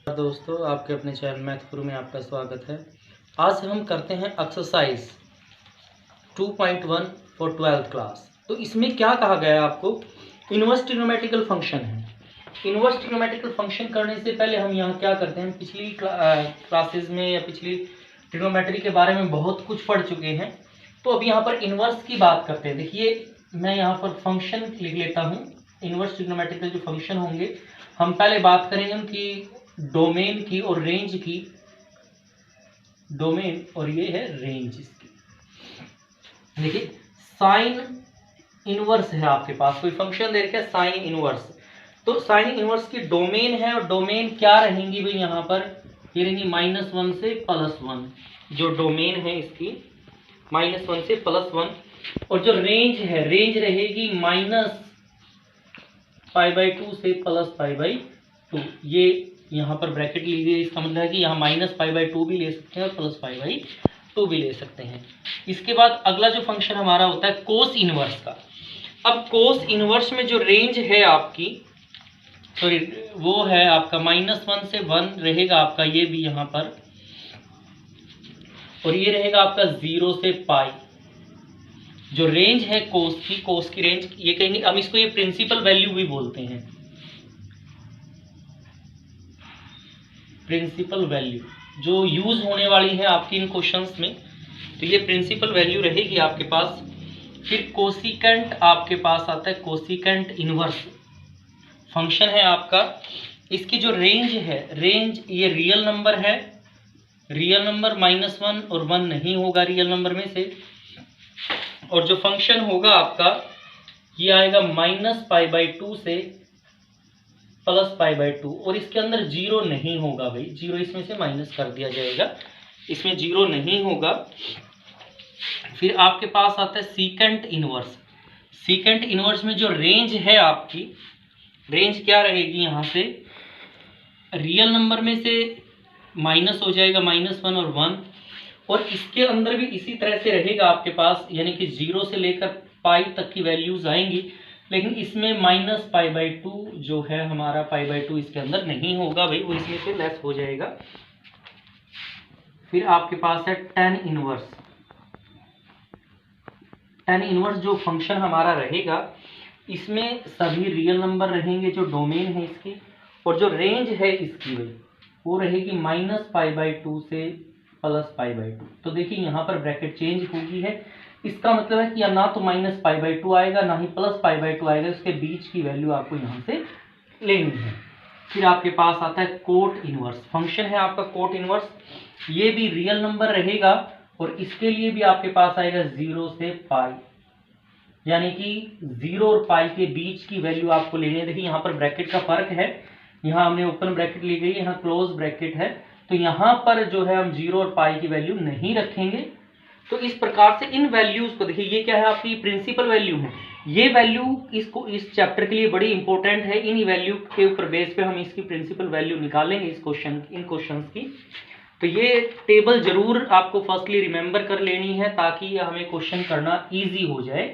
दोस्तों, आपके अपने चैनल मैथ गुरु में आपका स्वागत है। आज हम करते हैं एक्सरसाइज 2.1 फॉर 12th क्लास। तो इसमें क्या कहा गया है आपको, इनवर्स ट्रिग्नोमेट्रिकल फंक्शन है। इनवर्स ट्रिग्नोमेट्रिकल फंक्शन करने से पहले हम यहाँ क्या करते हैं, पिछली क्लासेज में या पिछली ट्रिग्नोमेट्री के बारे में बहुत कुछ पढ़ चुके हैं। तो अब यहाँ पर इनवर्स की बात करते हैं। देखिए, मैं यहाँ पर फंक्शन लिख लेता हूँ। इनवर्स ट्रिग्नोमेट्रिकल जो फंक्शन होंगे, हम पहले बात करेंगे उनकी डोमेन की और रेंज की। डोमेन और ये है रेंज इसकी। देखिए, साइन इनवर्स है आपके पास, कोई फंक्शन दे रखा है साइन इनवर्स। तो साइन इनवर्स की डोमेन है, और डोमेन क्या रहेंगी भाई, यहाँ पर ये रहेंगी -1 से +1। जो डोमेन है इसकी -1 से +1, और जो रेंज है, रेंज रहेगी -π/2 से +π/2। ये यहाँ पर ब्रैकेट लीजिए, इसका मतलब है कि यहाँ -π/2 भी ले सकते हैं और +π/2 भी ले सकते हैं। इसके बाद अगला जो फंक्शन हमारा होता है कोस इनवर्स का। अब कोस इनवर्स में जो रेंज है आपकी, सॉरी, वो है आपका -1 से 1 रहेगा आपका, ये भी यहाँ पर, और ये रहेगा आपका 0 से π। जो रेंज है कोस की रेंज ये कहेंगे, हम इसको ये प्रिंसिपल वैल्यू भी बोलते हैं। प्रिंसिपल वैल्यू जो यूज होने वाली है आपकी इन क्वेश्चंस में, तो ये प्रिंसिपल वैल्यू रहेगी आपके पास। फिर कोसिकेंट आपके पास आता है, कोसिकेंट इनवर्स फंक्शन है आपका। इसकी जो रेंज है, रेंज ये रियल नंबर है, रियल नंबर -1 और 1 नहीं होगा रियल नंबर में से, और जो फंक्शन होगा आपका ये आएगा -π/2 से +π/2, और इसके अंदर 0 नहीं होगा भाई, 0 इसमें से माइनस कर दिया जाएगा, इसमें 0 नहीं होगा। फिर आपके पास आता है सीकेंट इनवर्स। सीकेंट इनवर्स में जो रेंज है आपकी, रेंज क्या रहेगी, यहाँ से रियल नंबर में से माइनस हो जाएगा -1 और 1, और इसके अंदर भी इसी तरह से रहेगा आपके पास, यानी कि 0 से लेकर π तक की वैल्यूज आएंगी, लेकिन इसमें -π/2 जो है हमारा, π/2 इसके अंदर नहीं होगा भाई, वो इसमें से लेस हो जाएगा। फिर आपके पास है tan इनवर्स। tan इनवर्स जो फंक्शन हमारा रहेगा, इसमें सभी रियल नंबर रहेंगे, जो डोमेन है इसकी, और जो रेंज है इसकी भाई वो रहेगी -π/2 से +π/2। तो देखिए, यहाँ पर ब्रैकेट चेंज होगी है, इसका मतलब है कि या ना तो -π/2 आएगा, ना ही +π/2 आएगा, उसके बीच की वैल्यू आपको यहाँ से लेनी है। फिर आपके पास आता है कोट इनवर्स फंक्शन है आपका, कोट इनवर्स। ये भी रियल नंबर रहेगा, और इसके लिए भी आपके पास आएगा 0 से π, यानी कि 0 और π के बीच की वैल्यू आपको लेनी है। देखिए, यहाँ पर ब्रैकेट का फर्क है, यहाँ हमने ओपन ब्रैकेट ली गई, यहाँ क्लोज ब्रैकेट है, तो यहाँ पर जो है हम 0 और π की वैल्यू नहीं रखेंगे। तो इस प्रकार से इन वैल्यूज को देखिए, ये क्या है आपकी प्रिंसिपल वैल्यू है। ये वैल्यू इसको इस चैप्टर के लिए बड़ी इंपॉर्टेंट है। इन वैल्यू के ऊपर बेस पे हम इसकी प्रिंसिपल वैल्यू निकालेंगे इस क्वेश्चन, इन क्वेश्चंस की। तो ये टेबल जरूर आपको फर्स्टली रिमेंबर कर लेनी है, ताकि हमें क्वेश्चन करना ईजी हो जाए।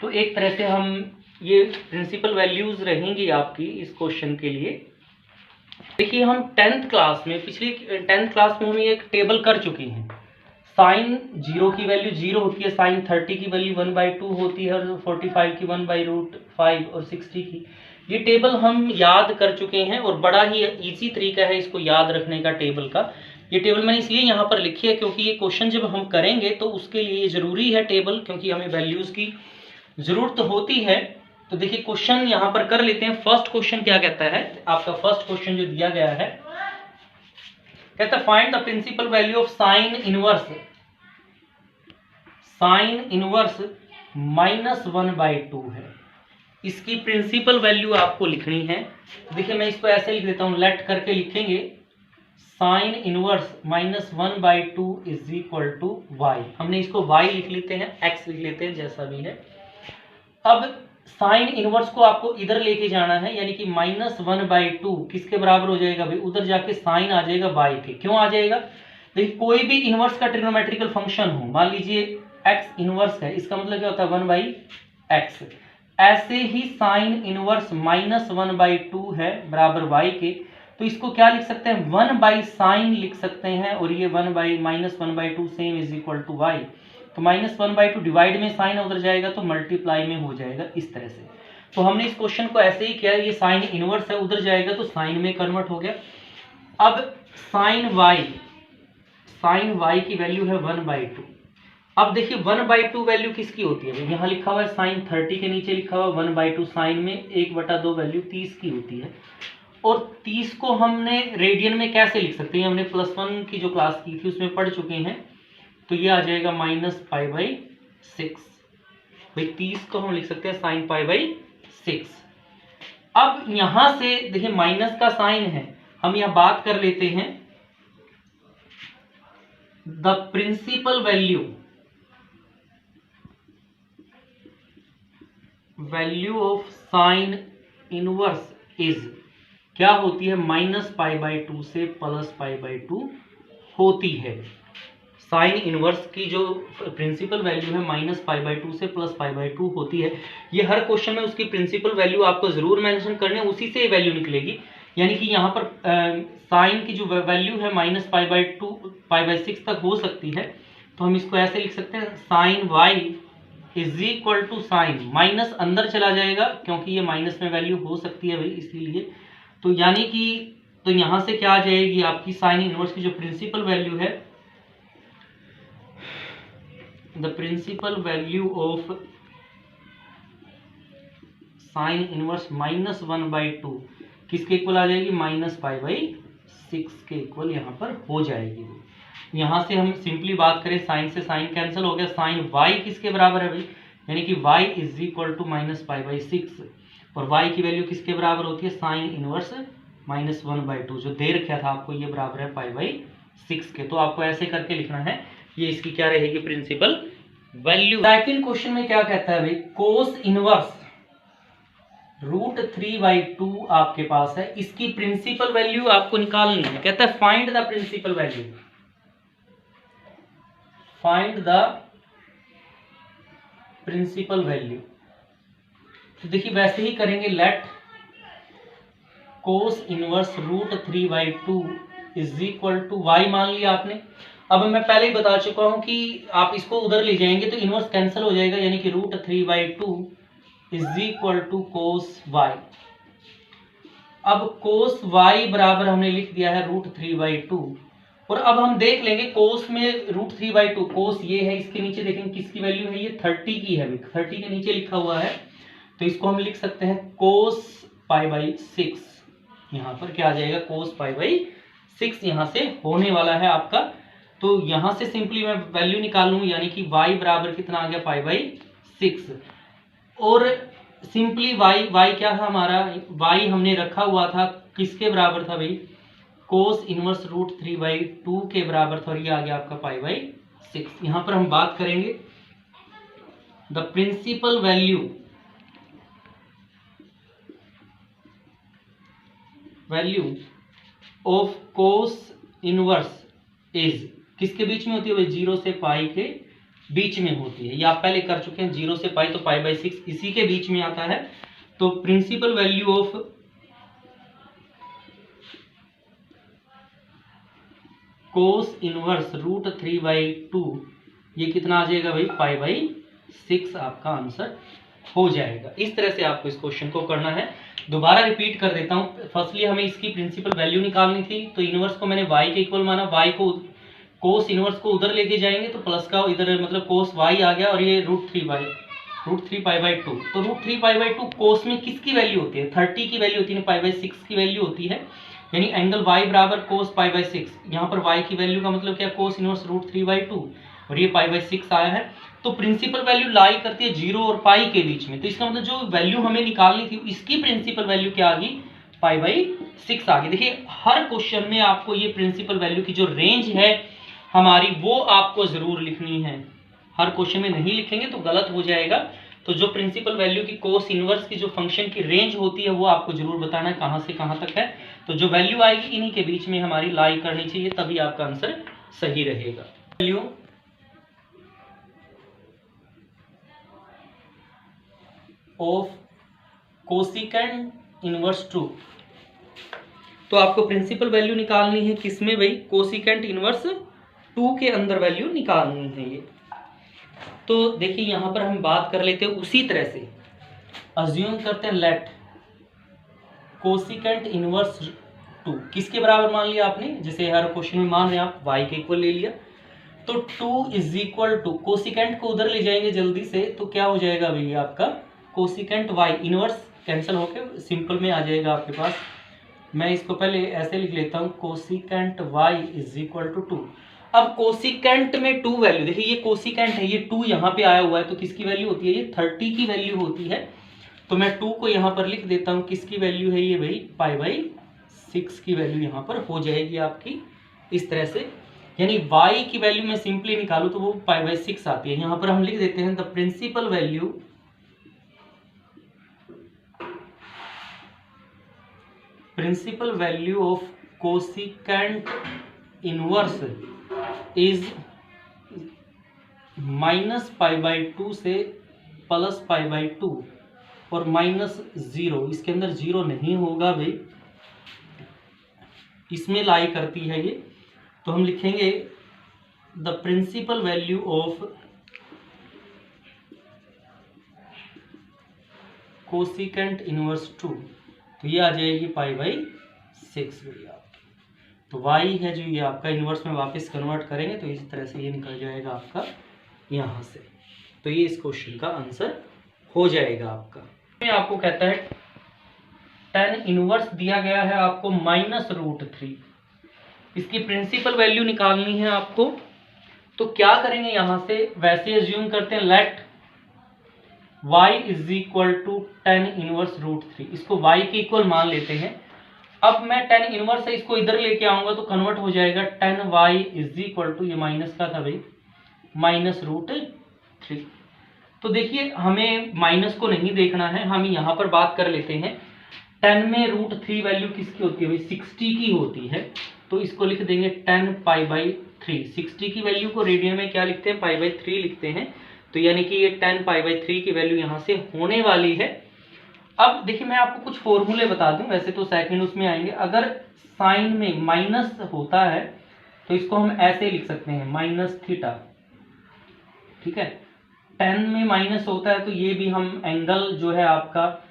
तो एक तरह से हम ये प्रिंसिपल वैल्यूज रहेंगी आपकी इस क्वेश्चन के लिए। देखिए, हम 10th क्लास में, पिछली 10th क्लास में हम एक टेबल कर चुके हैं। साइन 0 की वैल्यू 0 होती है, साइन 30 की वैल्यू 1/2 होती है, और 45 की 1/√5 और 60 की। ये टेबल हम याद कर चुके हैं, और बड़ा ही इजी तरीका है इसको याद रखने का टेबल का। ये टेबल मैंने इसलिए यहाँ पर लिखी है, क्योंकि ये क्वेश्चन जब हम करेंगे तो उसके लिए जरूरी है टेबल, क्योंकि हमें वैल्यूज की जरूरत होती है। तो देखिए, क्वेश्चन यहाँ पर कर लेते हैं। फर्स्ट क्वेश्चन क्या कहता है, आपका फर्स्ट क्वेश्चन जो दिया गया है, कहता है find the principal value of sine inverse. Sine inverse -1/2 है, इसकी प्रिंसिपल वैल्यू आपको लिखनी है। देखिए, मैं इसको ऐसे लिख देता हूं, लेट करके लिखेंगे, साइन इनवर्स -1/2 = y। हमने इसको y लिख लेते हैं, x लिख लेते हैं, जैसा भी है। अब साइन इनवर्स को आपको इधर लेके जाना है, यानी कि -1/2 किसके बराबर हो जाएगा भाई, उधर जाके साइन आ जाएगा y के। क्यों आ जाएगा, देखिए, कोई भी इनवर्स का ट्रिग्नोमेट्रिकल फंक्शन हो, मान लीजिए x इनवर्स है, इसका मतलब क्या होता है 1/x। ऐसे ही साइन इनवर्स -1/2 है बराबर y के, तो इसको क्या लिख सकते हैं, 1/sin लिख सकते हैं, और ये -1/2 same is equal to y। तो -1/2 डिवाइड में साइन उधर जाएगा तो मल्टीप्लाई में हो जाएगा इस तरह से। तो हमने इस क्वेश्चन को ऐसे ही किया, ये साइन इनवर्स है, उधर जाएगा तो साइन में कन्वर्ट हो गया। अब साइन y की वैल्यू है 1/2। अब देखिए 1/2 वैल्यू किसकी होती है, यहाँ लिखा हुआ है साइन 30 के नीचे लिखा हुआ 1/2 साइन में 1/2 वैल्यू 30 की होती है। और 30 को हमने रेडियन में कैसे लिख सकते हैं, हमने +1 की जो क्लास की थी उसमें पढ़ चुके हैं। तो ये आ जाएगा -π/6। भाई 30 को हम लिख सकते हैं sin π/6। अब यहां से देखिए माइनस का साइन है, हम यहां बात कर लेते हैं the principal value of sine inverse is क्या होती है, -π/2 से +π/2 होती है। साइन इनवर्स की जो प्रिंसिपल वैल्यू है -π/2 से +π/2 होती है। ये हर क्वेश्चन में उसकी प्रिंसिपल वैल्यू आपको जरूर मेंशन करनी है, उसी से वैल्यू निकलेगी। यानी कि यहाँ पर साइन की जो वैल्यू है -π/2 π/6 तक हो सकती है। तो हम इसको ऐसे लिख सकते हैं, sine y is equal to sine, minus अंदर चला जाएगा क्योंकि ये माइनस में वैल्यू हो सकती है भाई, इसलिए तो यानी कि तो यहां से क्या आ जाएगी आपकी साइन इनवर्स की जो प्रिंसिपल वैल्यू है, the principal value of sine inverse -1/2 किसके इक्वल आ जाएगी, -π/6 के इक्वल यहाँ पर हो जाएगी। यहाँ से हम सिंपली बात करें, साइन से साइन कैंसिल हो गया, साइन y किसके बराबर है भाई, यानी कि y इज इक्वल टू -π/6, और y की वैल्यू किसके बराबर होती है, साइन इनवर्स -1/2 जो दे रखा था आपको, ये बराबर है π/6 के। तो आपको ऐसे करके लिखना है, ये इसकी क्या रहेगी प्रिंसिपल वैल्यू। सेकंड क्वेश्चन में क्या कहता है भाई, कोस इनवर्स √3/2 आपके पास है, इसकी प्रिंसिपल वैल्यू आपको निकालनी है। कहता है find the principal value, find the principal value. तो देखिए वैसे ही करेंगे, let cos inverse √3/2 is equal to y मान लिया आपने। अब मैं पहले ही बता चुका हूं कि आप इसको उधर ले जाएंगे तो इनवर्स कैंसिल हो जाएगा, यानी कि √3/2 is equal to cos y। अब कोस y बराबर हमने लिख दिया है √3/2, और अब हम देख लेंगे कोस में √3/2, कोस ये है, इसके नीचे देखेंगे किसकी वैल्यू है, ये 30 की है, 30 के नीचे लिखा हुआ है। तो इसको हम लिख सकते हैं कोस π/6, यहाँ पर क्या आ जाएगा, कोस π/6 यहाँ से होने वाला है आपका। तो यहाँ से सिंपली मैं वैल्यू निकाल लूँ, यानी कि y बराबर कितना आ गया, π/6। और सिंपली y क्या था हमारा, y हमने रखा हुआ था किसके बराबर था भाई, कोस इनवर्स √3/2 के बराबर था, और ये आ गया आपका π/6। यहाँ पर हम बात करेंगे the principal value of cos inverse is किसके बीच में होती है भाई, 0 से पाई के बीच में होती है। ये आप पहले कर चुके हैं, 0 से पाई तो π/6 इसी के बीच में आता है। तो principal value of cos inverse √3/2 ये कितना आ जाएगा भाई, π/6 आपका आंसर हो जाएगा। इस तरह से आपको इस क्वेश्चन को करना है। दोबारा रिपीट कर देता हूं, फर्स्टली हमें इसकी प्रिंसिपल वैल्यू निकालनी थी, तो इनवर्स को मैंने y के इक्वल माना, y को कोस इनवर्स को उधर लेके जाएंगे तो प्लस का इधर मतलब कोस y आ गया, और ये √3π/2। तो √3π/2 कोस में किसकी वैल्यू होती है, 30 की वैल्यू होती है, π/6 की वैल्यू होती है, यानी एंगल y बराबर कोस π/6। यहाँ पर y की वैल्यू का मतलब क्या, कोस इनवर्स √3/2, और ये π/6 आया है। तो प्रिंसिपल वैल्यू लाई करती है 0 और पाई के बीच में, तो इसका मतलब जो वैल्यू हमें निकालनी थी इसकी प्रिंसिपल वैल्यू क्या आ गई, π/6 आ गई। देखिए हर क्वेश्चन में आपको ये प्रिंसिपल वैल्यू की जो रेंज है हमारी वो आपको जरूर लिखनी है। हर क्वेश्चन में नहीं लिखेंगे तो गलत हो जाएगा। तो जो प्रिंसिपल वैल्यू की कोस इनवर्स की जो फंक्शन की रेंज होती है वो आपको जरूर बताना है कहां से कहां तक है। तो जो वैल्यू आएगी इन्हीं के बीच में हमारी लाई करनी चाहिए, तभी आपका आंसर सही रहेगा। वैल्यू ऑफ कोसिकेंड इनवर्स 2, तो आपको प्रिंसिपल वैल्यू निकालनी है किसमें भाई, कोसिकेंट इनवर्स 2 के अंदर वैल्यू निकालनी है ये। तो देखिए यहाँ पर हम बात कर लेते हैं उसी तरह से, अज्यूम करते हैं लेट कोसिकेंट इनवर्स 2 किसके बराबर मान लिया आपने, जैसे हर क्वेश्चन में मान रहे हैं आप y के इक्वल ले लिया, तो 2 इज इक्वल टू, कोसिकेंट को उधर ले जाएंगे जल्दी से, तो क्या हो जाएगा भैया आपका कोसिकेंट y, इनवर्स कैंसिल होके सिंपल में आ जाएगा आपके पास। मैं इसको पहले ऐसे लिख लेता हूँ, cosecant y is equal to 2। अब कोसिकेंट में 2 वैल्यू, देखिए ये कोसिकेंट है, ये 2 यहाँ पे आया हुआ है, तो किसकी वैल्यू होती है, ये 30 की वैल्यू होती है। तो मैं 2 को यहाँ पर लिख देता हूँ, किसकी वैल्यू है ये भाई, π/6 की वैल्यू यहाँ पर हो जाएगी आपकी इस तरह से। यानी y की वैल्यू मैं सिंपली निकालूँ तो वो π/6 आती है। यहाँ पर हम लिख देते हैं the principal value of cosecant inverse is -π/2 से +π/2 और -0, इसके अंदर 0 नहीं होगा भाई, इसमें लाई करती है ये। तो हम लिखेंगे the principal value of cosecant inverse 2, तो ये आ जाएगी π/6 भैया। तो y है जो ये आपका इनवर्स में वापस कन्वर्ट करेंगे तो इस तरह से ये निकल जाएगा आपका यहाँ से। तो ये इस क्वेश्चन का आंसर हो जाएगा आपका। में आपको कहता है tan इनवर्स दिया गया है आपको -√3, इसकी प्रिंसिपल वैल्यू निकालनी है आपको। तो क्या करेंगे यहाँ से, वैसे एज्यूम करते हैं let y is equal to tan inverse √3, इसको y के इक्वल मान लेते हैं। अब मैं tan इनवर्स है इसको इधर लेके आऊंगा तो कन्वर्ट हो जाएगा tan y is equal to, ये माइनस का था भाई, -√3। तो देखिए हमें माइनस को नहीं देखना है, हम यहाँ पर बात कर लेते हैं। 10 में √3 वैल्यू किसकी होती है भाई, 60 की होती है, तो इसको लिख देंगे 10 π/3। 60 की वैल्यू को रेडियन में क्या लिखते हैं, π/3 लिखते हैं। तो यानी कि ये 10 π/3 की वैल्यू यहाँ से होने वाली है। अब देखिए मैं आपको कुछ फॉर्मूले बता दूं, वैसे तो सेकंड उसमें आएंगे। अगर साइन में माइनस होता है तो इसको हम ऐसे लिख सकते हैं -θ, ठीक है। 10 में माइनस होता है तो ये भी हम एंगल जो है आपका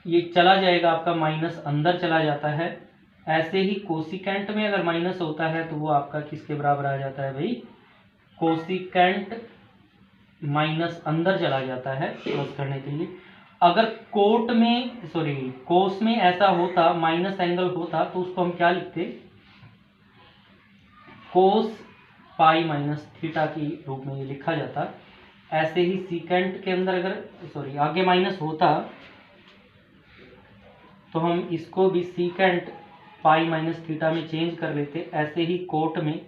ये चला जाएगा, आपका माइनस अंदर चला जाता है। ऐसे ही कोसिकेंट में अगर माइनस होता है तो वो आपका किसके बराबर आ जाता है भाई, कोसिकेंट माइनस अंदर चला जाता है प्लस करने के लिए। अगर कोस में ऐसा होता, माइनस एंगल होता, तो उसको हम क्या लिखते, कोस π-θ की रूप में ये लिखा जाता। ऐसे ही सीकेंट के अंदर अगर आगे माइनस होता तो हम इसको भी सीकेंट π-θ में चेंज कर लेते। ऐसे ही कोट में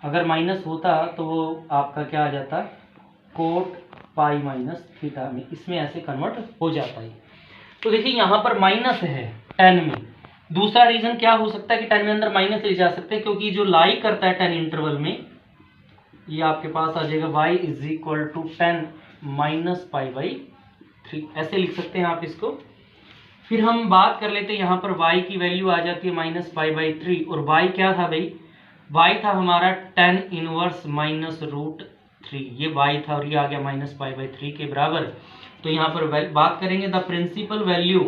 अगर माइनस होता तो वो आपका क्या आ जाता, कोट π-θ में, इसमें ऐसे कन्वर्ट हो जाता है। तो देखिए यहाँ पर माइनस है 10 में। दूसरा रीजन क्या हो सकता है कि 10 में अंदर माइनस ले जा सकते हैं, क्योंकि जो लाई करता है 10 इंटरवल में, ये आपके पास आ जाएगा y इज इक्वल टू 10 -π/3, ऐसे लिख सकते हैं आप इसको। फिर हम बात कर लेते हैं यहाँ पर y की वैल्यू आ जाती है -π/3, और y क्या था भाई, y था हमारा tan इनवर्स -√3, ये y था और ये आ गया -π/3 के बराबर। तो यहाँ पर बात करेंगे द प्रिंसिपल वैल्यू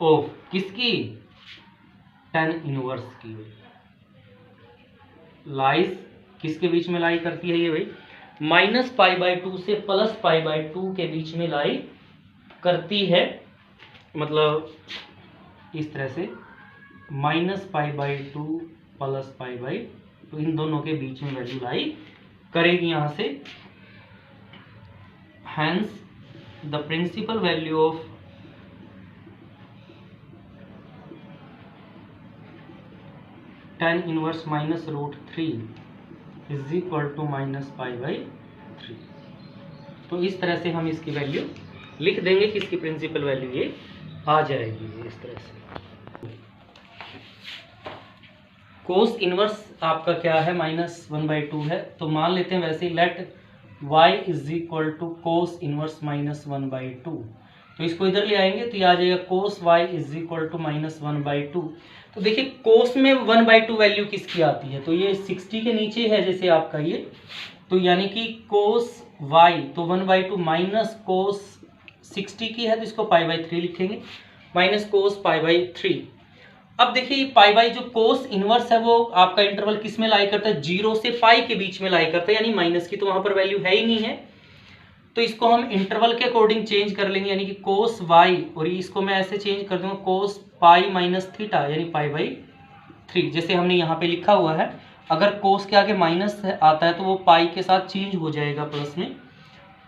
ऑफ किसकी, tan इनवर्स की लाइज किसके बीच में लाई करती है ये भाई, -π/2 से +π/2 के बीच में लाई करती है। मतलब इस तरह से -π/2 +π/2 इन दोनों के बीच में वैल्यू लाई करेगी यहाँ से। Hence the principal value of tan inverse -√3 is equal to -π/3। तो इस तरह से हम इसकी वैल्यू लिख देंगे कि इसकी प्रिंसिपल वैल्यू ये आ जाएगी इस तरह से। कोस इनवर्स आपका क्या है, -1/2 है। तो मान लेते हैं वैसे let y is equal to cos inverse -1/2। तो इसको इधर ले आएंगे तो ये आ जाएगा cos y is equal to -1/2। तो देखिए कोस में 1/2 वैल्यू किसकी आती है, तो ये 60 के नीचे है जैसे आपका ये, तो यानी कि कोस वाई तो 1/2 माइनस कोस 60 की है तो इसको π/3 लिखेंगे, माइनस कोस π/3। अब देखिए ये पाई जो कोस इनवर्स है वो आपका इंटरवल किस में लाई करता है, 0 से पाई के बीच में लाई करता है, यानी माइनस की तो वहां पर वैल्यू है ही नहीं है, तो इसको हम इंटरवल के अकॉर्डिंग चेंज कर लेंगे, यानी कि कोस वाई, और इसको मैं ऐसे चेंज कर दूंगा कोस पाई माइनस थीटा यानी π/3, जैसे हमने यहाँ पे लिखा हुआ है। अगर कोस के आगे माइनस आता है तो वो पाई के साथ चेंज हो जाएगा प्लस में,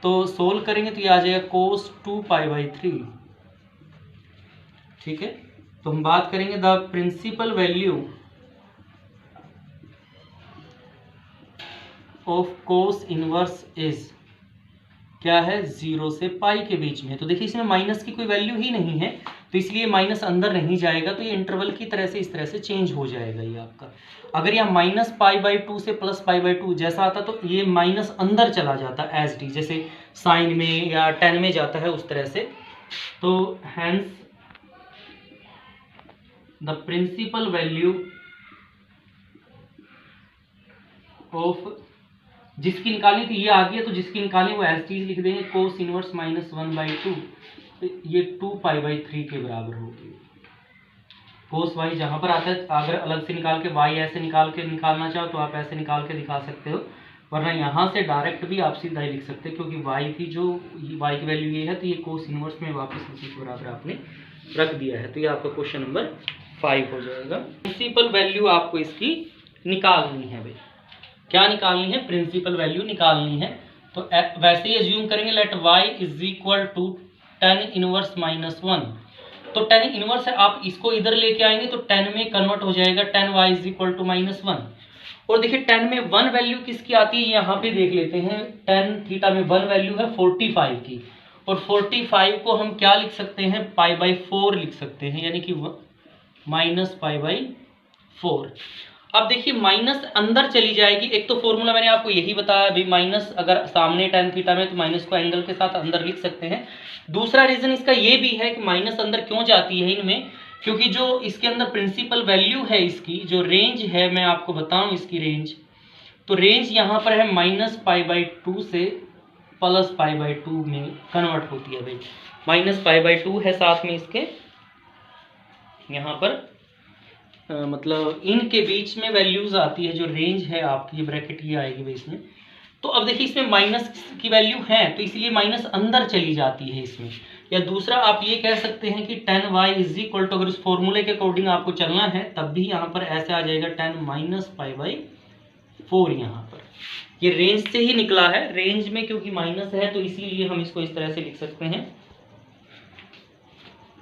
तो सोल्व करेंगे तो ये आ जाएगा कोस 2π/3। ठीक है, तो हम बात करेंगे the principal value of cos inverse is, क्या है, 0 से पाई के बीच में। तो देखिए इसमें माइनस की कोई वैल्यू ही नहीं है, तो इसलिए माइनस अंदर नहीं जाएगा, तो ये इंटरवल की तरह से इस तरह से चेंज हो जाएगा ये आपका। अगर यहाँ -π/2 से +π/2 जैसा आता तो ये माइनस अंदर चला जाता एज डी, जैसे साइन में या tan में जाता है उस तरह से। तो hence the principal value of, जिसकी निकालनी थी ये आ गई है, तो जिसकी निकालनी वो एज टी लिख देंगे कोस इनवर्स -1/2, तो ये 2π/3 के बराबर होगी। कोस वाई जहां पर आता है, अगर अलग से निकाल के वाई ऐसे निकाल के निकालना चाहो तो आप ऐसे निकाल के दिखा सकते हो, वरना यहाँ से डायरेक्ट भी आप सीधा ही लिख सकते हैं, क्योंकि वाई की जो वाई की वैल्यू ये है तो ये कोस इनवर्स में वापस इसी के बराबर आपने रख दिया है, तो ये आपका क्वेश्चन नंबर 5 हो जाएगा। प्रिंसिपल वैल्यू आपको इसकी निकालनी है भाई, क्या निकालनी है, प्रिंसिपल वैल्यू निकालनी है। तो वैसे ही एज्यूम करेंगे let y is equal to tan inverse -1, तो tan इनवर्स है, आप इसको इधर लेके आएंगे तो tan में कन्वर्ट हो जाएगा, tan y is equal to -1। और देखिए tan में 1 वैल्यू किसकी आती है, यहाँ पे देख लेते हैं, tan थीटा में 1 वैल्यू है 45 की, और 45 को हम क्या लिख सकते हैं, π/4 लिख सकते हैं, यानी कि -π/4। अब देखिए माइनस अंदर चली जाएगी, एक तो फॉर्मूला मैंने आपको यही बताया भी, माइनस अगर सामने tan थीटा में तो माइनस को एंगल के साथ अंदर लिख सकते हैं। दूसरा रीजन इसका ये भी है कि माइनस अंदर क्यों जाती है इनमें, क्योंकि जो इसके अंदर प्रिंसिपल वैल्यू है, इसकी जो रेंज है मैं आपको बताऊं इसकी रेंज, तो रेंज यहाँ पर है -π/2 से +π/2 में कन्वर्ट होती है भाई, -π/2 है साथ में इसके यहाँ पर मतलब इनके बीच में वैल्यूज आती है, जो रेंज है आपकी, ये ब्रैकेट ये आएगी भाई इसमें। तो अब देखिए इसमें माइनस की वैल्यू है तो इसलिए माइनस अंदर चली जाती है इसमें, या दूसरा आप ये कह सकते हैं कि tan y is equal to, अगर उस फॉर्मूले के अकॉर्डिंग आपको चलना है तब भी यहाँ पर ऐसे आ जाएगा tan -π/4, यहाँ पर ये रेंज से ही निकला है, रेंज में क्योंकि माइनस है तो इसीलिए हम इसको इस तरह से लिख सकते हैं।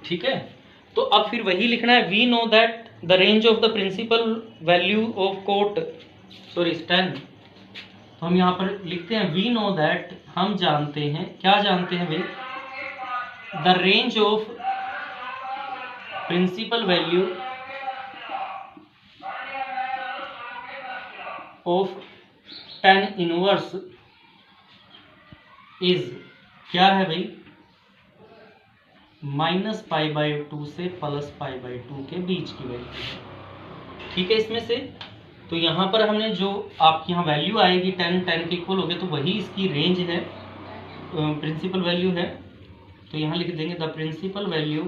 ठीक है, तो अब फिर वही लिखना है, we know that the range of the principal value of cot tan, तो हम यहाँ पर लिखते हैं वी नो दैट, हम जानते हैं, क्या जानते हैं भाई, the range of principal value of tan inverse is, क्या है भाई, -π/2 से +π/2 के बीच की वैल्यू। ठीक है, इसमें से तो यहाँ पर हमने जो आपकी यहाँ वैल्यू आएगी tan के इक्वल हो गया, तो वही इसकी रेंज है, प्रिंसिपल वैल्यू है, तो यहाँ लिख देंगे the principal value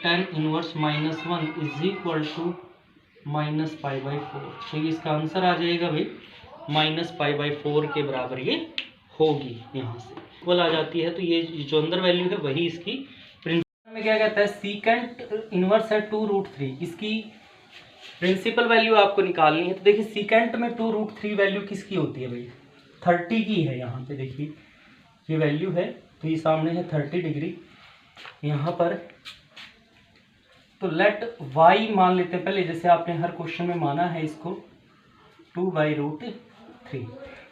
tan inverse -1 is equal to -π/4, तो इसका आंसर आ जाएगा भाई -π/4 के बराबर ये होगी, यहाँ से इक्वल आ जाती है, तो ये जो अंदर वैल्यू है वही इसकी प्रिंसिपल में क्या कहता है, सीकेंट इनवर्स है 2√3, इसकी प्रिंसिपल वैल्यू आपको निकालनी है। तो देखिए सीकेंट में 2√3 वैल्यू किसकी होती है भाई, 30 की है, यहाँ पे देखिए ये वैल्यू है, तो ये सामने है 30 डिग्री यहाँ पर, तो लेट y मान लेते हैं पहले, जैसे आपने हर क्वेश्चन में माना है इसको 2/√3,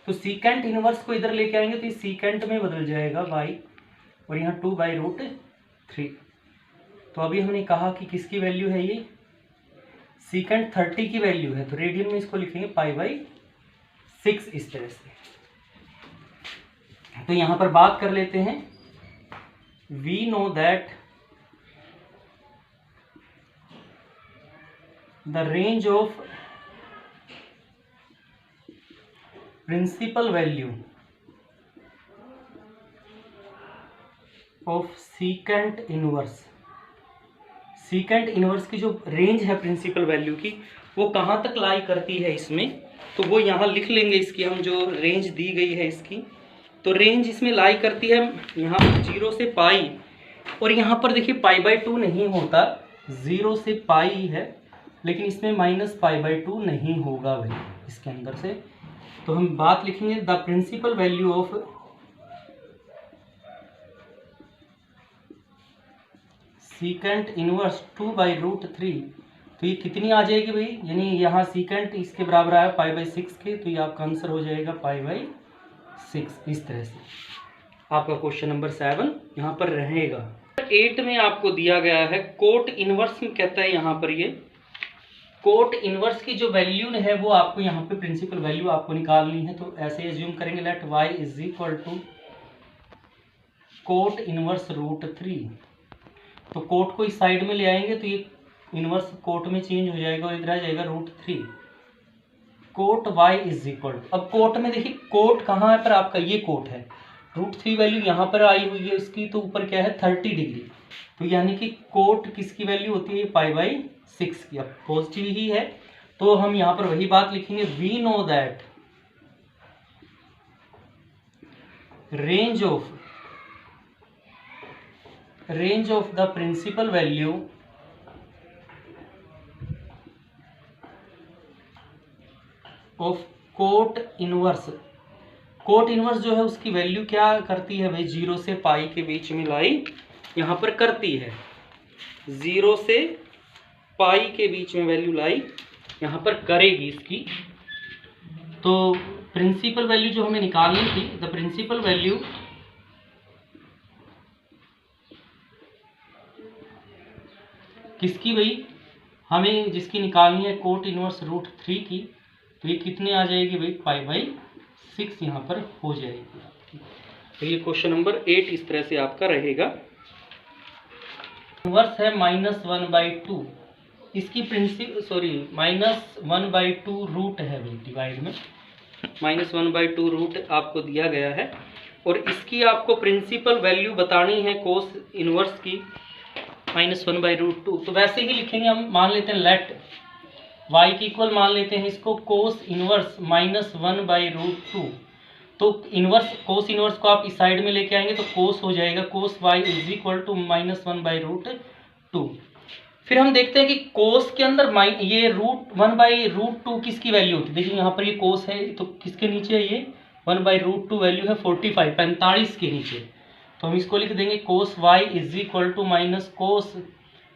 तो सीकेंट इनवर्स को इधर लेके आएंगे तो ये सीकेंट में बदल जाएगा y, और यहाँ 2/√3। तो अभी हमने कहा कि किसकी वैल्यू है, ये सीकेंट 30 की वैल्यू है, तो रेडियन में इसको लिखेंगे π/6 इस तरह से। तो यहाँ पर बात कर लेते हैं। We know that the range of principal value of secant inverse, secant inverse की जो रेंज है प्रिंसिपल वैल्यू की, वो कहाँ तक लाई करती है इसमें, तो वो यहाँ लिख लेंगे। इसकी हम जो रेंज दी गई है इसकी, तो रेंज इसमें लाई करती है यहाँ 0 से पाई, और यहाँ पर देखिए π/2 नहीं होता, 0 से पाई है, लेकिन इसमें -π/2 नहीं होगा भाई इसके अंदर से। तो हम बात लिखेंगे the principal value of secant inverse 2/√3। तो ये कितनी आ जाएगी भाई, यानी यहाँ सीकेंट इसके बराबर आया π/6 के, तो ये आपका आंसर हो जाएगा π/6। इस तरह से आपका क्वेश्चन नंबर 7 यहाँ पर रहेगा। 8 में आपको दिया गया है कोट इनवर्स में, कहता है यहाँ पर ये कोट इनवर्स की जो वैल्यू है वो आपको यहाँ पे प्रिंसिपल वैल्यू आपको निकालनी है। तो ऐसे एज्यूम करेंगे let y is equal to cot inverse √3। तो कोट को इस साइड में ले आएंगे तो ये इनवर्स कोट में चेंज हो जाएगा और इधर आ जाएगा √3 कोट y इज इक्वल। अब कोट में देखिए कोट कहाँ है पर आपका ये कोट है, √3 वैल्यू यहाँ पर आई हुई है इसकी, तो ऊपर क्या है 30 डिग्री, तो यानी कि कोट किसकी वैल्यू होती है π/6 की। अब पॉजिटिव ही है तो हम यहाँ पर वही बात लिखेंगे, we know that range of the principal value of cot inverse. Cot inverse जो है उसकी वैल्यू क्या करती है भाई, 0 से पाई के बीच में लाई यहाँ पर करती है, 0 से पाई के बीच में वैल्यू लाई यहाँ पर करेगी इसकी। तो प्रिंसिपल वैल्यू जो हमें निकालनी थी, द प्रिंसिपल वैल्यू किसकी भाई, हमें जिसकी निकालनी है कोट इनवर्स √3 की, तो ये कितने आ जाएगी भाई π/6 यहाँ पर हो जाएगी। तो ये क्वेश्चन नंबर 8 इस तरह से आपका रहेगा। इनवर्स है -1/2, इसकी -1/2 रूट है भाई, डिवाइड में -1/2 रूट आपको दिया गया है, और इसकी आपको प्रिंसिपल वैल्यू बतानी है कोस इनवर्स की -1/√2। तो वैसे ही लिखेंगे हम, मान लेते हैं लेट y की इक्वल मान लेते हैं इसको कोस इनवर्स -1/√2। तो कोस इनवर्स को आप इस साइड में लेके आएंगे तो कोस हो जाएगा, कोस y इज इक्वल टू -1/√2। फिर हम देखते हैं कि कोस के अंदर ये √1/√2 किसकी वैल्यू होती है। देखिए यहाँ पर ये कोस है, तो किसके नीचे है ये 1/√2 वैल्यू है 45 के नीचे, तो हम इसको लिख देंगे cos y is equal to minus cos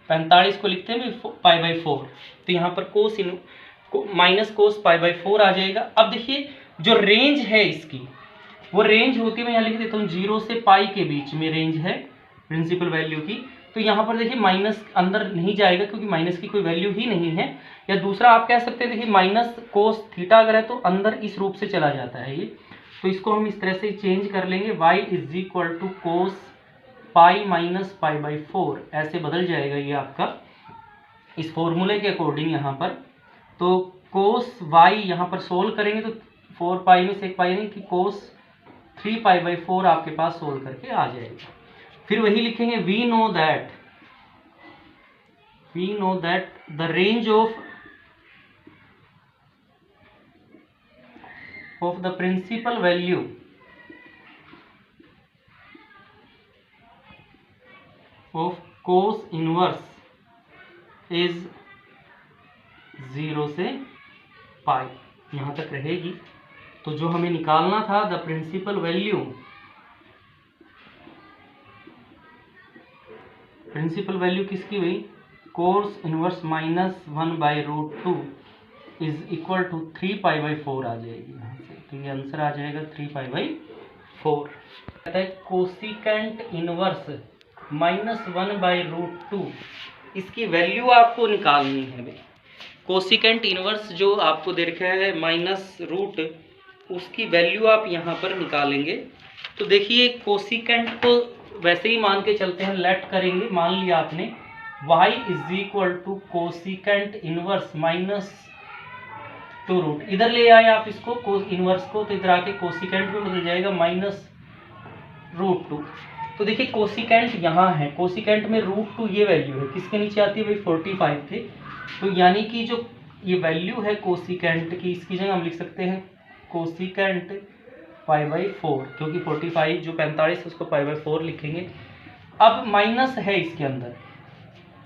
45 को लिखते हैं π/4। तो यहाँ पर कोस माइनस कोस π/4 आ जाएगा। अब देखिए जो रेंज है इसकी, वो रेंज होती है, मैं यहाँ लिख देता हूँ 0 से पाई के बीच में रेंज है प्रिंसिपल वैल्यू की। तो यहाँ पर देखिए माइनस अंदर नहीं जाएगा क्योंकि माइनस की कोई वैल्यू ही नहीं है। या दूसरा आप कह सकते हैं देखिए माइनस कोस थीटा अगर है तो अंदर इस रूप से चला जाता है ये, तो इसको हम इस तरह से चेंज कर लेंगे, y is equal to cos pi minus π/4 ऐसे बदल जाएगा ये आपका इस फॉर्मूले के अकॉर्डिंग यहाँ पर। तो कोस y यहाँ पर सोल्व करेंगे तो 4 पाई में से 1 पाई नहीं कि कोस 3π/4 आपके पास सोल्व करके आ जाएगा। फिर वही लिखेंगे, we know that the range of the principal value of cos inverse is 0 से पाई, यहाँ तक रहेगी। तो जो हमें निकालना था द प्रिंसिपल वैल्यू किसकी हुई, cos inverse -1/√2 is equal to 3π/4 आ जाएगी यहाँ से, तो ये आंसर आ जाएगा 3π/4। कहता है कोसिकेंट इनवर्स -1/√2, इसकी वैल्यू आपको निकालनी है भाई। कोसिकेंट इनवर्स जो आपको दे रखा है माइनस रूट, उसकी वैल्यू आप यहाँ पर निकालेंगे। तो देखिए कोसिकेंट को वैसे ही मान के चलते हैं, लेट करेंगे, मान लिया आपने y is equal to cosecant inverse minus 2 root, इधर ले आए आप इसको इनवर्स को, तो इधर आके कोसिकेंट में बदल जाएगा माइनस √2। तो देखिए कोसिकेंट यहाँ है, कोसिकेंट में √2 ये वैल्यू है, किसके नीचे आती है भाई 45 थे। तो यानी कि जो ये वैल्यू है कोसिकेंट की, इसकी जगह हम लिख सकते हैं कोसिकेंट π/4, क्योंकि 45 जो 45 है उसको π/4 लिखेंगे। अब माइनस है इसके अंदर,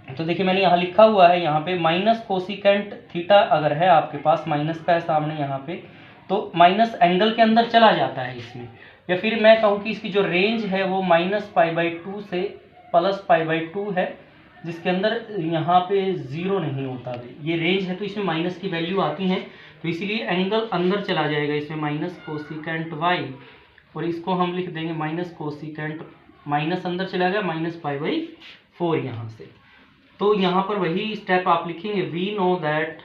तो देखिए मैंने यहाँ लिखा हुआ है, यहाँ पे माइनस कोसिकेंट थीटा अगर है आपके पास, माइनस का है सामने यहाँ पे, तो माइनस एंगल के अंदर चला जाता है इसमें, या फिर मैं कहूँ कि इसकी जो रेंज है वो -π/2 से +π/2 है, जिसके अंदर यहाँ पे 0 नहीं होता है, ये रेंज है, तो इसमें माइनस की वैल्यू आती है, तो इसीलिए एंगल अंदर चला जाएगा इसमें माइनस कोसिकेंट y, और इसको हम लिख देंगे माइनस कोसिकेंट, माइनस अंदर चला गया -π/4 यहाँ से। तो यहाँ पर वही स्टेप आप लिखेंगे, we know that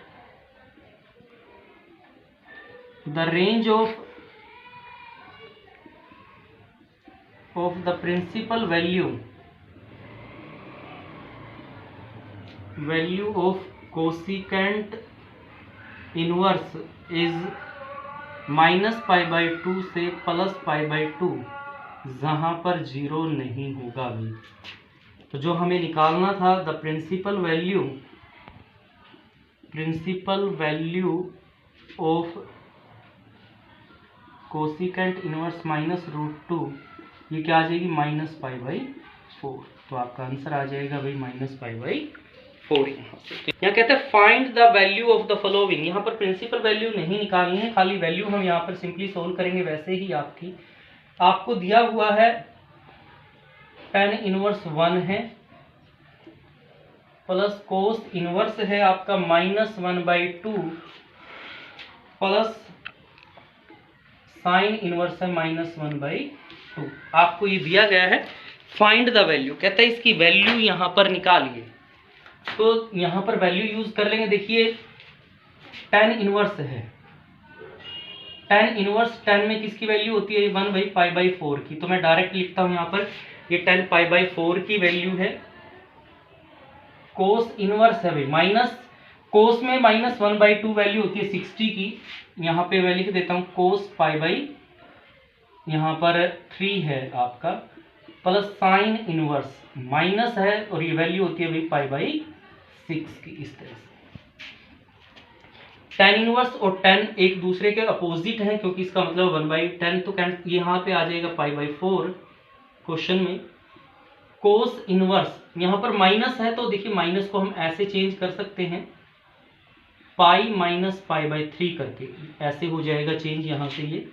the range of the principal value of cosecant inverse is -π/2 से +π/2, जहाँ पर 0 नहीं होगा भी। तो जो हमें निकालना था, the principal value of cosecant inverse -√2, ये क्या आ जाएगी -π/4, तो आपका आंसर आ जाएगा भाई -π/4। यहाँ कहते हैं find the value of the following, यहाँ पर प्रिंसिपल वैल्यू नहीं निकालनी है, खाली वैल्यू हम यहाँ पर सिंपली सोल्व करेंगे वैसे ही। आपको दिया हुआ है tan इनवर्स 1 है, प्लस कोस इनवर्स है आपका -1/2, प्लस साइन इनवर्स है -1/2। आपको ये दिया गया है, फाइंड द वैल्यू, कहता है इसकी वैल्यू यहाँ पर निकालिए। तो यहाँ पर वैल्यू यूज कर लेंगे, देखिए tan इनवर्स है, tan इनवर्स 10 में किसकी वैल्यू होती है 1/π/4 की, तो मैं डायरेक्ट लिखता हूँ यहाँ पर, ये 10 π/4 की वैल्यू है। कोस इनवर्स है भाई, माइनस कोस में -1/2 वैल्यू होती है 60 की, यहाँ पे मैं लिख देता हूँ कोस यहाँ पर 3 है आपका, प्लस साइन इनवर्स माइनस है, और ये वैल्यू होती है भाई π/6 की, इस तरह से। tan इनवर्स और tan एक दूसरे के अपोजिट हैं, क्योंकि इसका मतलब 1/10, तो यहाँ पे आ जाएगा π/4 क्वेश्चन में। कोस इनवर्स यहाँ पर माइनस है, तो देखिए माइनस को हम ऐसे चेंज कर सकते हैं, पाई -π/3 करके, ऐसे हो जाएगा चेंज यहाँ से ये।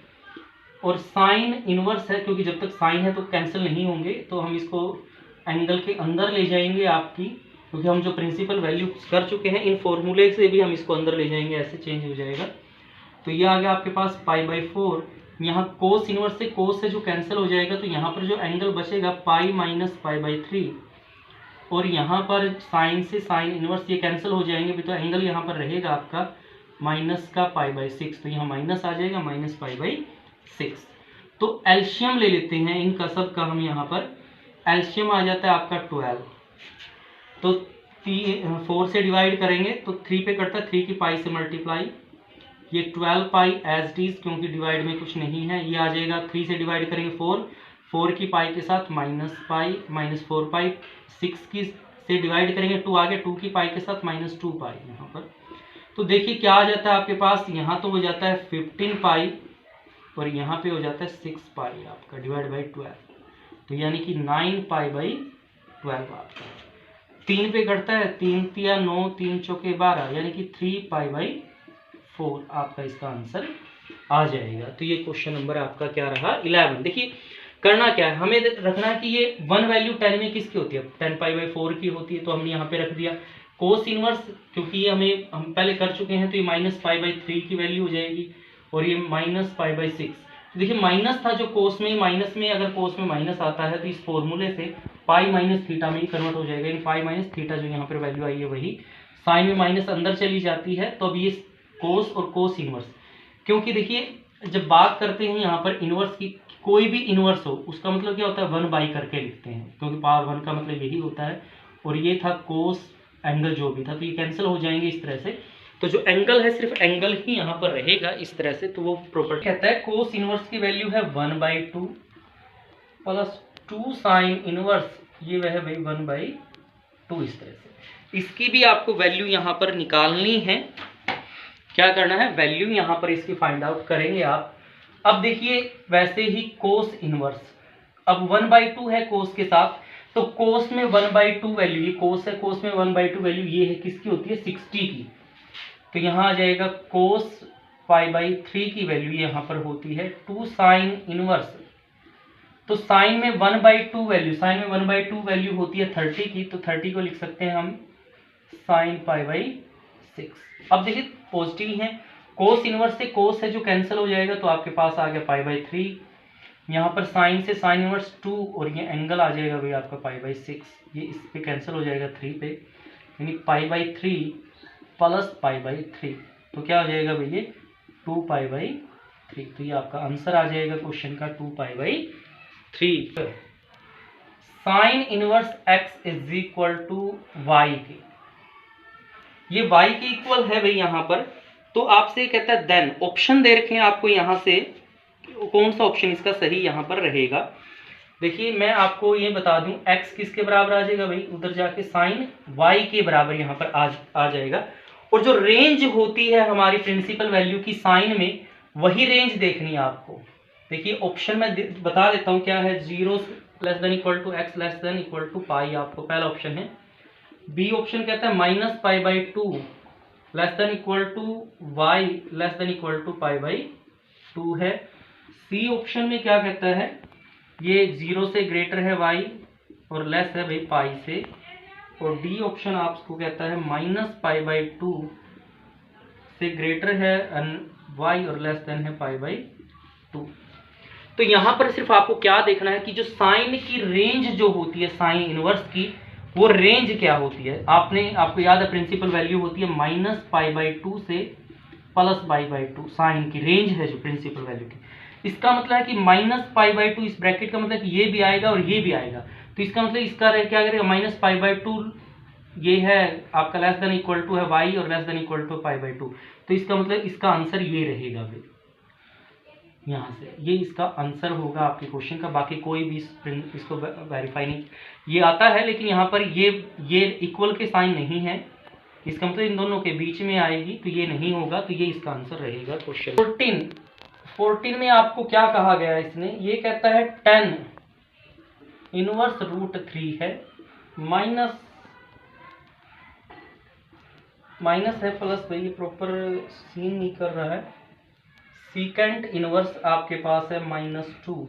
और साइन इनवर्स है, क्योंकि जब तक साइन है तो कैंसिल नहीं होंगे, तो हम इसको एंगल के अंदर ले जाएंगे आपकी, क्योंकि हम जो प्रिंसिपल वैल्यू कर चुके हैं, इन फॉर्मूले से भी हम इसको अंदर ले जाएंगे, ऐसे चेंज हो जाएगा। तो ये आ गया आपके पास π/4, यहाँ कोस इनवर्स से कोस से जो कैंसिल हो जाएगा, तो यहाँ पर जो एंगल बचेगा पाई -π/3, और यहाँ पर साइन से साइन इनवर्स ये कैंसिल हो जाएंगे भी, तो एंगल यहाँ पर रहेगा आपका माइनस का π/6, तो यहाँ माइनस आ जाएगा -π/6। तो एलसीएम ले लेते हैं इनका सब का, हम यहाँ पर एलसीएम आ जाता है आपका 12, तो 4 से डिवाइड करेंगे तो 3 पे कटता है, 3 की पाई से मल्टीप्लाई, ये 12 पाई एज इट इज, क्योंकि डिवाइड में कुछ नहीं है, ये आ जाएगा 3 से डिवाइड करेंगे 4 की पाई के साथ -पाई -4 पाई, 6 की से डिवाइड करेंगे 2 आ गया, 2 की पाई के साथ -2 पाई यहाँ पर। तो देखिए क्या आ जाता है आपके पास, यहाँ तो हो जाता है 15 पाई, और यहाँ पे हो जाता है 6 पाई आपका डिवाइड बाई 12, तो यानी कि 9 पाई/12 आपका। 3 पे कटता है, 3 तिया 9, 3 चौके 12, यानी कि 3 पाई/4 आपका इसका आंसर आ जाएगा। तो ये क्वेश्चन नंबर आपका क्या रहा 11। देखिए करना क्या है, हमें रखना है कि ये 1 वैल्यू 10 में किसकी होती है, 10 π/4 की होती है, तो हमने यहाँ पे रख दिया। कोस इनवर्स, क्योंकि ये हम पहले कर चुके हैं, तो ये -π/3 की वैल्यू हो जाएगी, और ये -π/6। तो देखिए माइनस था जो कोस में, माइनस में अगर कोस में माइनस आता है तो इस फॉर्मूले से पाई माइनस थीटा में ही कन्वर्ट हो जाएगा, यानी पाई माइनस थीटा जो यहाँ पर वैल्यू आई है वही, साइन में माइनस अंदर चली जाती है, तो अब ये कोस और कोस इनवर्स, क्योंकि देखिए जब बात करते हैं यहाँ पर इनवर्स की, कोई भी इनवर्स हो उसका मतलब क्या होता है 1/, करके लिखते हैं, क्योंकि पावर 1 का मतलब यही होता है। और ये था कोस एंगल जो भी था, तो ये कैंसिल हो जाएंगे इस तरह से। तो जो एंगल है सिर्फ एंगल ही यहाँ पर रहेगा इस तरह से। तो वो प्रॉपर्टी कहता है कोस इनवर्स की वैल्यू है 1/2 प्लस 2 साइन इनवर्स, ये वह है भाई 1/2 इस तरह से। इसकी भी आपको वैल्यू यहाँ पर निकालनी है। क्या करना है, वैल्यू यहाँ पर इसकी फाइंड आउट करेंगे आप। अब देखिए वैसे ही कोस इनवर्स, अब 1/2 है कोस के साथ, तो कोस में 1/2 वैल्यू, ये कोस है, कोस में 1/2 वैल्यू ये है किसकी होती है 60 की। तो यहाँ आ जाएगा कोस π/3 की वैल्यू यहाँ पर होती है 2 साइन इनवर्स। तो साइन में 1/2 वैल्यू, साइन में 1/2 वैल्यू होती है 30 की, तो 30 को लिख सकते हैं हम साइन π/6। अब देखिए पॉजिटिव है, कोस इनवर्स से कोस है जो कैंसिल हो जाएगा, तो आपके पास आ गया π/3। यहाँ पर साइन से साइन इनवर्स 2, और ये एंगल आ जाएगा भाई आपका π/6, ये इस पे कैंसिल हो जाएगा 3 पे, यानी π/3 प्लस π/3, तो क्या हो जाएगा भैया 2π/3। तो ये आपका आंसर आ जाएगा क्वेश्चन का 2π/3। Sine inverse x is equal to y के, ये y के इक्वल है भाई यहाँ पर। तो आपसे कहता है देन, ऑप्शन दे रखे हैं आपको यहाँ से, कौन सा ऑप्शन इसका सही यहाँ पर रहेगा। देखिए मैं आपको ये बता दूं, x किसके बराबर आ जाएगा भाई, उधर जाके साइन y के बराबर यहाँ पर आ जाएगा। और जो रेंज होती है हमारी प्रिंसिपल वैल्यू की साइन में, वही रेंज देखनी है आपको। देखिए ऑप्शन में बता देता हूँ क्या है, 0 less than equal to x less than equal to pi, आपको पहला ऑप्शन है। बी ऑप्शन कहता है -π/2 less than equal to y less than equal to π/2 है। सी ऑप्शन में क्या कहता है, ये 0 से ग्रेटर है y और लेस है भाई पाई से। और डी ऑप्शन आपको कहता है -π/2 से ग्रेटर है y और लेस देन है π/2। तो यहाँ पर सिर्फ आपको क्या देखना है कि जो साइन की रेंज जो होती है साइन इनवर्स की, वो रेंज क्या होती है। आपको याद है प्रिंसिपल वैल्यू होती है -π/2 से +π/2, साइन की रेंज है जो प्रिंसिपल वैल्यू की। इसका मतलब है कि -π/2, इस ब्रैकेट का मतलब कि ये भी आएगा और ये भी आएगा, तो इसका मतलब इसका क्या करेगा, -π/2 ये है आपका लेस देन इक्वल टू है y और लेस देन इक्वल टू π/2, तो इसका मतलब इसका आंसर ये रहेगा भाई, यहाँ से ये इसका आंसर होगा आपके क्वेश्चन का। बाकी कोई भी इसको वेरीफाई नहीं, ये आता है लेकिन यहाँ पर ये इक्वल के साइन नहीं है, इसका मतलब इन दोनों के बीच में आएगी, तो ये नहीं होगा, तो ये इसका आंसर रहेगा क्वेश्चन। 14 में आपको क्या कहा गया है, इसने ये कहता है tan इनवर्स √3 है, माइनस है प्लस भाई, ये प्रॉपर सीन नहीं कर रहा है, सीकेंट इनवर्स आपके पास है -2।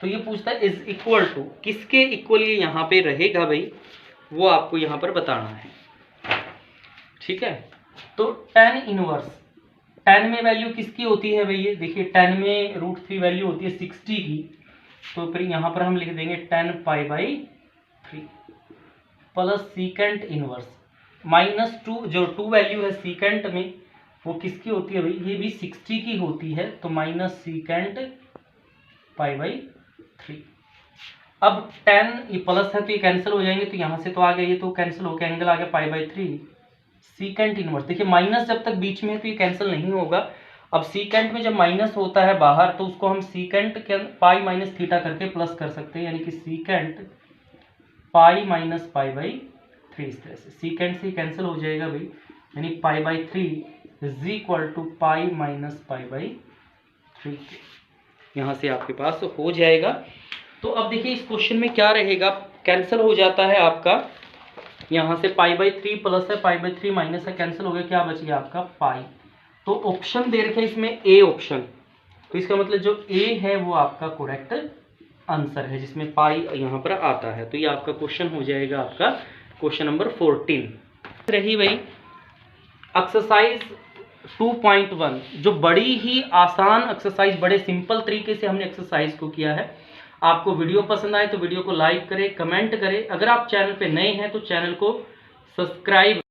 तो ये पूछता है इज इक्वल टू, किसके इक्वल ये यहाँ पे रहेगा भाई, वो आपको यहाँ पर बताना है, ठीक है। तो tan इनवर्स, tan में वैल्यू किसकी होती है भैया, देखिए tan में √3 वैल्यू होती है 60 की, तो फिर यहाँ पर हम लिख देंगे tan π/3 प्लस सीकेंट इनवर्स -2, जो 2 वैल्यू है सीकेंट में वो किसकी होती है भाई, ये भी 60 की होती है, तो माइनस सीकेंट π/3। अब tan ये प्लस है तो ये कैंसिल हो जाएंगे, तो यहाँ से तो आ गया, ये तो कैंसिल हो गया, एंगल आ गया π/3। सीकेंट इनवर्स, देखिए माइनस जब तक बीच में है तो ये कैंसिल नहीं होगा। अब सीकेंट में जब माइनस होता है बाहर, तो उसको हम सीकेंट के पाई माइनस थीटा करके प्लस कर सकते हैं, यानी कि सीकेंट पाई माइनस π/3, इस तरह से सीकेंट से कैंसिल हो जाएगा भाई, यानी π/3 is equal to pi minus π/3, यहाँ से आपके पास हो जाएगा। तो अब देखिए इस क्वेश्चन में क्या रहेगा, कैंसिल हो जाता है आपका, यहाँ से π/3 प्लस है, π/3 माइनस है, कैंसिल हो गया, क्या बच गया आपका पाई। तो ऑप्शन दे रखे इसमें ए ऑप्शन, तो इसका मतलब जो ए है वो आपका करेक्ट आंसर है, जिसमें पाई यहाँ पर आता है। तो ये आपका क्वेश्चन हो जाएगा आपका क्वेश्चन नंबर 14। रही भाई एक्सरसाइज 2.1, जो बड़ी ही आसान एक्सरसाइज, बड़े सिंपल तरीके से हमने एक्सरसाइज को किया है। आपको वीडियो पसंद आए तो वीडियो को लाइक करें, कमेंट करें। अगर आप चैनल पे नए हैं तो चैनल को सब्सक्राइब